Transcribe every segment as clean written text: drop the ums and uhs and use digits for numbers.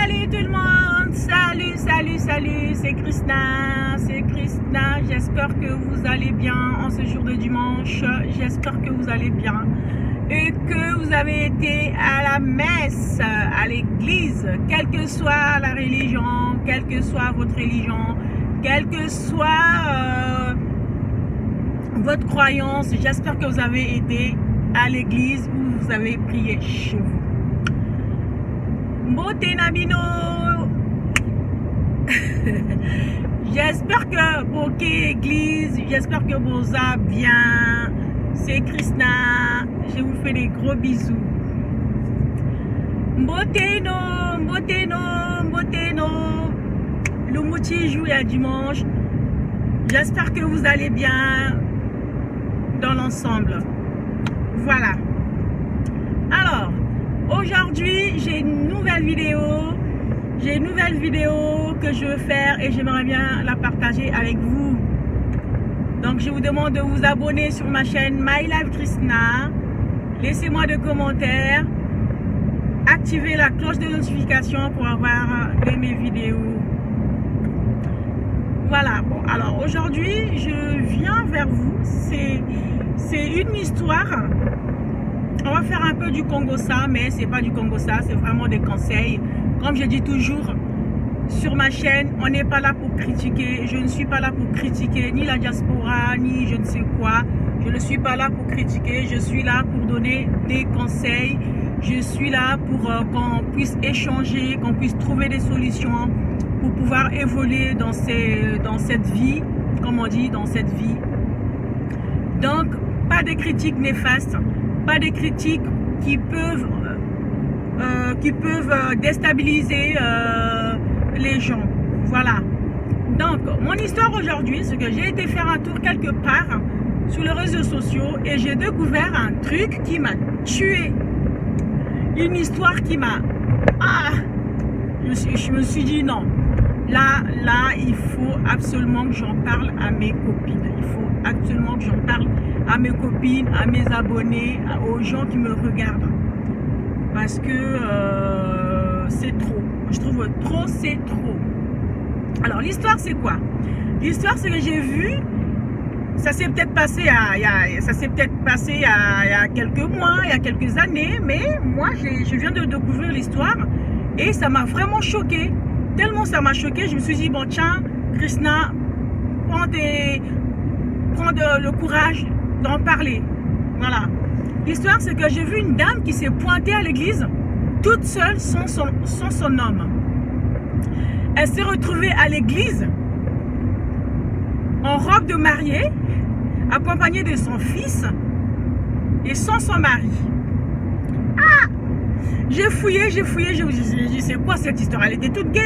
Salut tout le monde, salut, c'est Krishna, j'espère que vous allez bien en ce jour de dimanche, j'espère que vous allez bien et que vous avez été à la messe, à l'église, quelle que soit la religion, quelle que soit votre religion, quelle que soit votre croyance, j'espère que vous avez été à l'église ou vous avez prié chez vous. Beauté Nabino. J'espère que OK église, j'espère que vous allez bien. C'est Krishna, je vous fais des gros bisous. Beauté no. Le moitié jour à dimanche. J'espère que vous allez bien dans l'ensemble. Voilà. Alors, aujourd'hui, j'ai une nouvelle vidéo. Que je veux faire et j'aimerais bien la partager avec vous. Donc, je vous demande de vous abonner sur ma chaîne My Life Krishna. Laissez-moi des commentaires. Activez la cloche de notification pour avoir de mes vidéos. Voilà. Bon, alors aujourd'hui, je viens vers vous. C'est une histoire. On va faire un peu du Congo-ça, mais c'est pas du Congo-ça, c'est vraiment des conseils. Comme je dis toujours sur ma chaîne, on n'est pas là pour critiquer. Je ne suis pas là pour critiquer ni la diaspora, ni je ne sais quoi. Je ne suis pas là pour critiquer. Je suis là pour donner des conseils. Je suis là pour qu'on puisse échanger, qu'on puisse trouver des solutions pour pouvoir évoluer dans cette vie, comme on dit, dans cette vie. Donc, pas de critiques néfastes. Pas des critiques qui peuvent déstabiliser les gens. Voilà. Donc, mon histoire aujourd'hui, c'est que j'ai été faire un tour quelque part sur les réseaux sociaux et j'ai découvert un truc qui m'a tué. Une histoire qui m'a... je me suis dit non. Là, il faut absolument que j'en parle à mes copines. Il faut absolument que j'en parle à mes copines, à mes abonnés, aux gens qui me regardent. Parce que c'est trop. Je trouve trop, c'est trop. Alors, l'histoire, c'est quoi? L'histoire, c'est que j'ai vu, ça s'est peut-être passé il y a quelques mois, il y a quelques années, mais moi, je viens de découvrir l'histoire et ça m'a vraiment choquée. Tellement ça m'a choqué, je me suis dit, bon tiens, Krishna, prends le courage d'en parler. Voilà. L'histoire, c'est que j'ai vu une dame qui s'est pointée à l'église, toute seule, sans son homme. Elle s'est retrouvée à l'église, en robe de mariée, accompagnée de son fils, et sans son mari. J'ai fouillé, je me suis dit, c'est quoi cette histoire? Elle était toute gaie,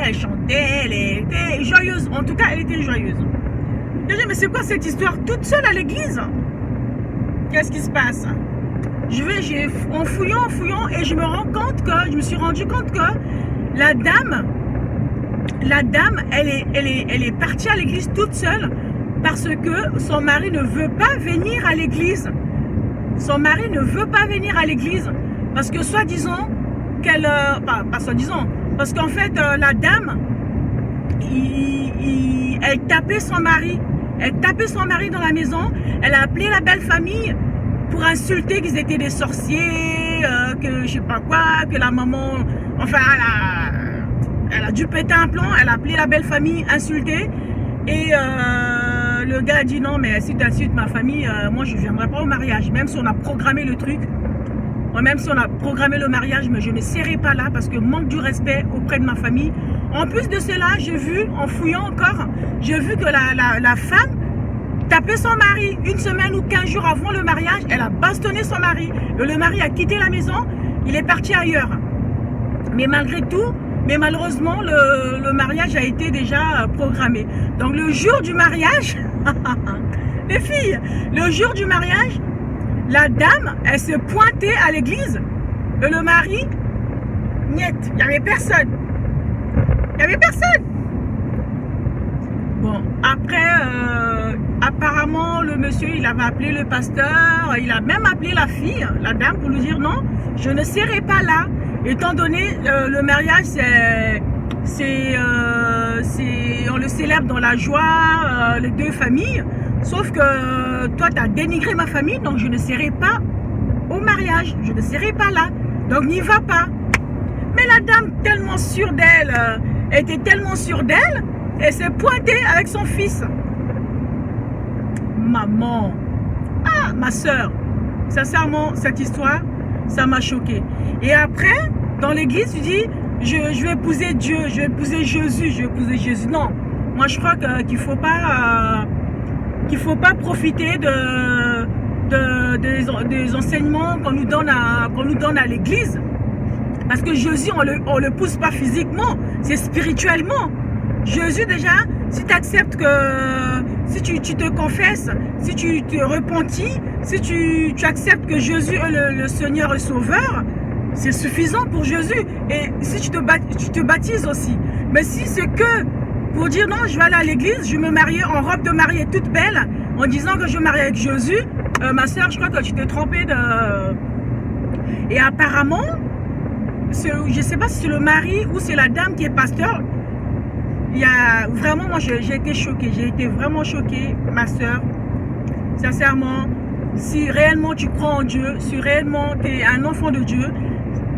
elle chantait, elle était joyeuse. En tout cas, elle était joyeuse. J'ai dit, mais c'est quoi cette histoire? Toute seule à l'église? Qu'est-ce qui se passe? En fouillant, et je me suis rendu compte que la dame, elle est partie à l'église toute seule parce que son mari ne veut pas venir à l'église. Son mari ne veut pas venir à l'église. Parce que soi-disant qu'elle... pas soi-disant. Parce qu'en fait, la dame, elle tapait son mari. Elle tapait son mari dans la maison. Elle a appelé la belle famille pour insulter qu'ils étaient des sorciers, que je sais pas quoi, que la maman... Enfin, elle a dû péter un plomb. Elle a appelé la belle famille, insulter. Et le gars a dit non, mais si tu insultes ma famille, moi je ne viendrai pas au mariage. Même si on a programmé le truc. Même si on a programmé le mariage, mais je ne serai pas là parce que manque du respect auprès de ma famille. En plus de cela, j'ai vu, en fouillant encore, j'ai vu que la femme tapait son mari. 1 semaine ou 15 jours avant le mariage, elle a bastonné son mari. Le mari a quitté la maison, il est parti ailleurs. Mais malgré tout, malheureusement, le mariage a été déjà programmé. Donc le jour du mariage, les filles, le jour du mariage, la dame, elle s'est pointée à l'église. Et le mari, niet, il n'y avait personne. Bon, après, apparemment, le monsieur, il avait appelé le pasteur. Il a même appelé la fille, la dame, pour lui dire non, je ne serai pas là. Étant donné, le mariage, on le célèbre dans la joie, les deux familles. Sauf que toi, tu as dénigré ma famille, donc je ne serai pas au mariage. Je ne serai pas là. Donc n'y va pas. Mais la dame, tellement sûre d'elle, était tellement sûre d'elle, elle s'est pointée avec son fils. Maman. Ah, ma soeur. Sincèrement, cette histoire, ça m'a choquée. Et après, dans l'église, tu dis, je vais épouser Dieu, je vais épouser Jésus, je vais épouser Jésus. Non, moi je crois qu'il faut pas profiter des enseignements qu'on nous donne à l'église. Parce que Jésus, on le pousse pas physiquement, c'est spirituellement. Jésus déjà, si tu acceptes que, si tu te confesses, si tu te repentis, si tu acceptes que Jésus est le Seigneur et Sauveur, c'est suffisant pour Jésus. Et si tu te baptises aussi. Mais si c'est que pour dire non, je vais aller à l'église, je vais me marier en robe de mariée toute belle, en disant que je vais me marier avec Jésus, ma soeur, je crois que tu t'es trompée de... Et apparemment, je ne sais pas si c'est le mari ou c'est la dame qui est pasteur. Il y a vraiment, moi j'ai été choquée, j'ai été vraiment choquée, ma soeur. Sincèrement, si réellement tu crois en Dieu, si réellement tu es un enfant de Dieu,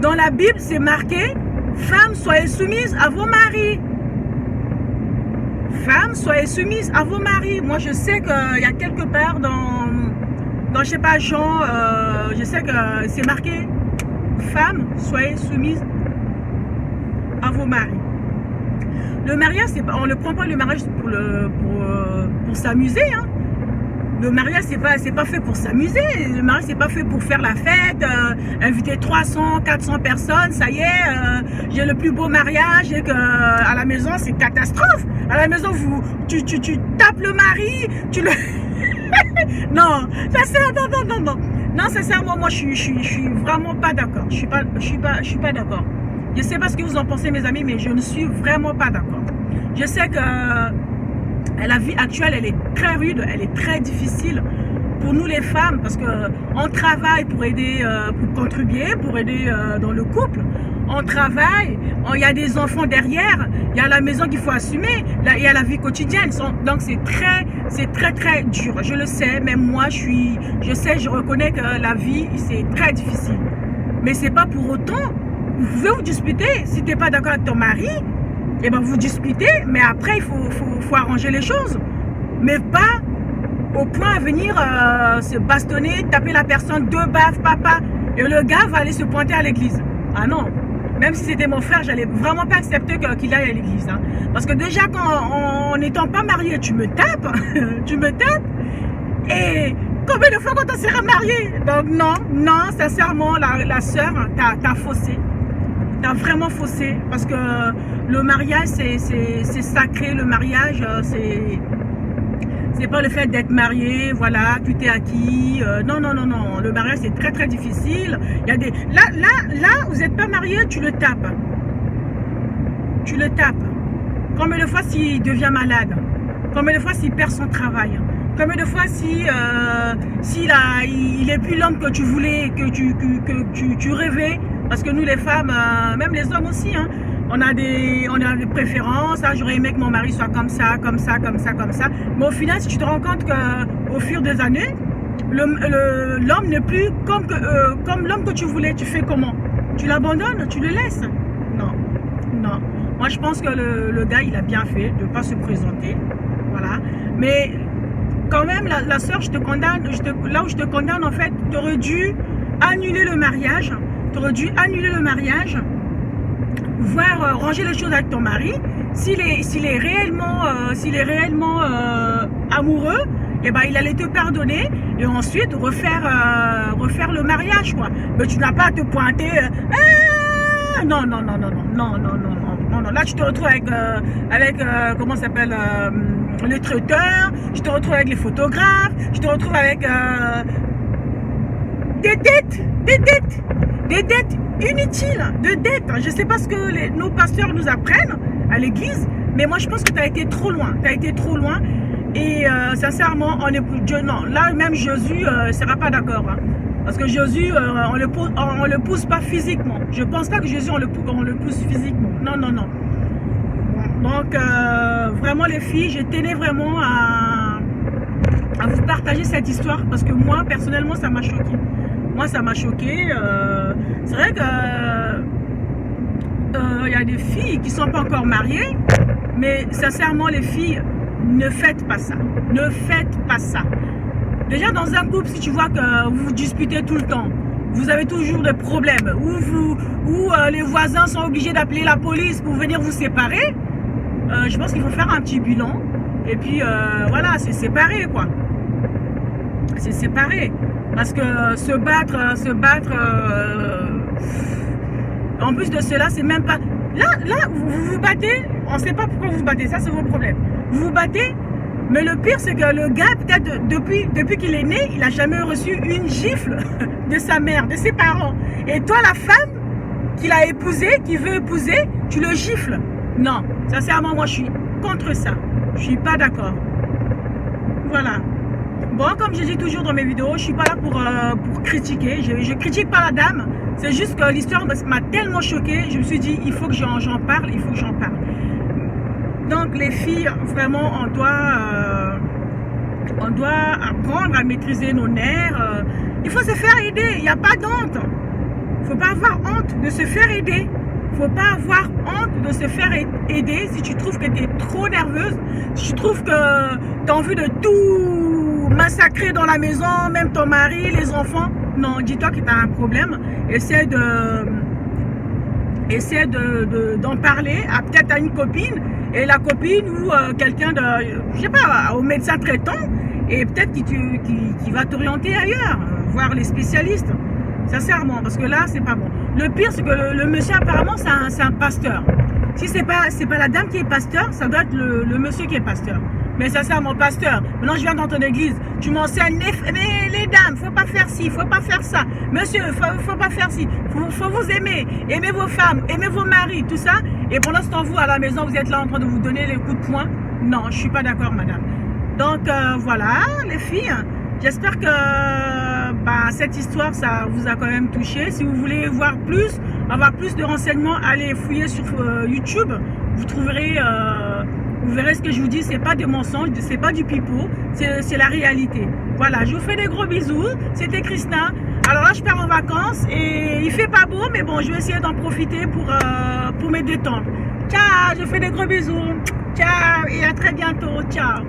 dans la Bible c'est marqué, femmes soyez soumises à vos maris. Femmes soyez soumises à vos maris. Moi je sais qu'il y a quelque part dans je sais pas Jean, je sais que c'est marqué, femmes soyez soumises à vos maris. Le mariage, on ne prend pas le mariage pour s'amuser. Hein. Le mariage, c'est pas fait pour s'amuser. Le mariage, c'est pas fait pour faire la fête, inviter 300, 400 personnes. Ça y est, j'ai le plus beau mariage et que à la maison, c'est catastrophe. À la maison, tu tapes le mari, tu le... non, ça sert, non. Non, sincèrement, moi, je suis vraiment pas d'accord. Je suis pas d'accord. Je ne sais pas ce que vous en pensez, mes amis, mais je ne suis vraiment pas d'accord. Je sais que la vie actuelle, elle est très rude, elle est très difficile pour nous les femmes, parce qu'on travaille pour aider, pour contribuer, pour aider dans le couple. On travaille, il y a des enfants derrière, il y a la maison qu'il faut assumer, il y a la vie quotidienne. Donc c'est très dur. Je le sais, même moi, je reconnais que la vie, c'est très difficile. Mais c'est pas pour autant. Vous pouvez vous disputer, si tu n'es pas d'accord avec ton mari, eh ben vous disputez, mais après il faut arranger les choses. Mais pas au point à venir se bastonner, taper la personne, deux baffes, papa, et le gars va aller se pointer à l'église. Ah non, même si c'était mon frère, j'allais vraiment pas accepter qu'il aille à l'église. Hein. Parce que déjà, en n'étant pas marié, tu me tapes, et combien de fois quand on sera marié? Donc non, sincèrement, la sœur, t'as faussé. T'as vraiment faussé, parce que le mariage c'est sacré. Le mariage c'est pas le fait d'être marié, voilà, tout est acquis. Non, le mariage c'est très difficile. Il y a des là vous n'êtes pas marié, tu le tapes. Combien de fois s'il devient malade, combien de fois s'il perd son travail, combien de fois il est plus l'homme que tu voulais, que tu rêvais. Parce que nous les femmes, même les hommes aussi, hein, on a des préférences. Hein, j'aurais aimé que mon mari soit comme ça. Mais au final, si tu te rends compte qu'au fur des années, l'homme n'est plus comme l'homme que tu voulais, tu fais comment? Tu l'abandonnes? Tu le laisses? Non. Moi, je pense que le gars, il a bien fait de ne pas se présenter. Voilà. Mais quand même, la soeur, je te condamne. Là où je te condamne, en fait, tu aurais dû annuler le mariage. Voire ranger les choses avec ton mari. S'il est réellement amoureux, eh ben, il allait te pardonner et ensuite refaire le mariage, quoi. Mais tu n'as pas à te pointer. Non. Là, tu te retrouves avec comment ça s'appelle, les traiteurs. Tu te retrouves avec les photographes. Tu te retrouves avec des dettes inutiles, de dettes. Je ne sais pas ce que nos pasteurs nous apprennent à l'église, mais moi je pense que tu as été trop loin. Et sincèrement, on est pour Dieu. Non, là même Jésus ne sera pas d'accord. Hein. Parce que Jésus, on le pousse pas physiquement. Je pense pas que Jésus, on le pousse physiquement. Non, non, non. Donc, vraiment les filles, je tenais vraiment à vous partager cette histoire parce que moi, personnellement, ça m'a choqué. Moi, ça m'a choqué. C'est vrai que il y a des filles qui sont pas encore mariées, mais sincèrement, les filles, ne faites pas ça. Ne faites pas ça. Déjà, dans un couple, si tu vois que vous vous disputez tout le temps, vous avez toujours des problèmes, ou les voisins sont obligés d'appeler la police pour venir vous séparer, je pense qu'il faut faire un petit bilan. Et puis, voilà, c'est séparé, quoi. C'est séparé. Parce que se battre, en plus de cela, c'est même pas... Là, vous vous battez, on ne sait pas pourquoi vous vous battez, ça c'est vos problèmes. Vous vous battez, mais le pire c'est que le gars, peut-être depuis qu'il est né, il n'a jamais reçu une gifle de sa mère, de ses parents. Et toi, la femme qu'il a épousée, qu'il veut épouser, tu le gifles. Non, sincèrement, moi je suis contre ça. Je suis pas d'accord. Voilà. Bon, comme je dis toujours dans mes vidéos, je suis pas là pour critiquer. Je critique pas la dame. C'est juste que l'histoire m'a tellement choquée. Je me suis dit, il faut que j'en parle, il faut que j'en parle. Donc les filles, vraiment, on doit apprendre à maîtriser nos nerfs. Il faut se faire aider. Il n'y a pas d'honte. Il ne faut pas avoir honte de se faire aider. Il ne faut pas avoir honte de se faire aider si tu trouves que tu es trop nerveuse, si tu trouves que tu as envie de tout massacrer dans la maison, même ton mari, les enfants. Non, dis-toi que tu as un problème. Essaie d'en parler peut-être à une copine, et la copine ou quelqu'un de, je sais pas, au médecin traitant, et peut-être qui va t'orienter ailleurs, voir les spécialistes. Sincèrement, parce que là, c'est pas bon. Le pire, c'est que le monsieur, apparemment, c'est un pasteur. Si c'est pas la dame qui est pasteur, ça doit être le monsieur qui est pasteur. Mais sincèrement, pasteur, maintenant je viens dans ton église, tu m'enseignes, les dames, faut pas faire ci, faut pas faire ça. Monsieur, faut pas faire ci, faut vous aimer vos femmes, aimer vos maris, tout ça. Et pendant ce temps, vous, à la maison, vous êtes là en train de vous donner les coups de poing. Non, je suis pas d'accord, madame. Donc, voilà, les filles, j'espère que cette histoire, ça vous a quand même touché. Si vous voulez avoir plus de renseignements, allez fouiller sur YouTube. Vous trouverez, vous verrez ce que je vous dis. C'est pas des mensonges, c'est pas du pipeau, c'est la réalité. Voilà, je vous fais des gros bisous. C'était Christina. Alors là, je pars en vacances et il fait pas beau, mais bon, je vais essayer d'en profiter pour me détendre. Ciao, je fais des gros bisous. Ciao et à très bientôt. Ciao.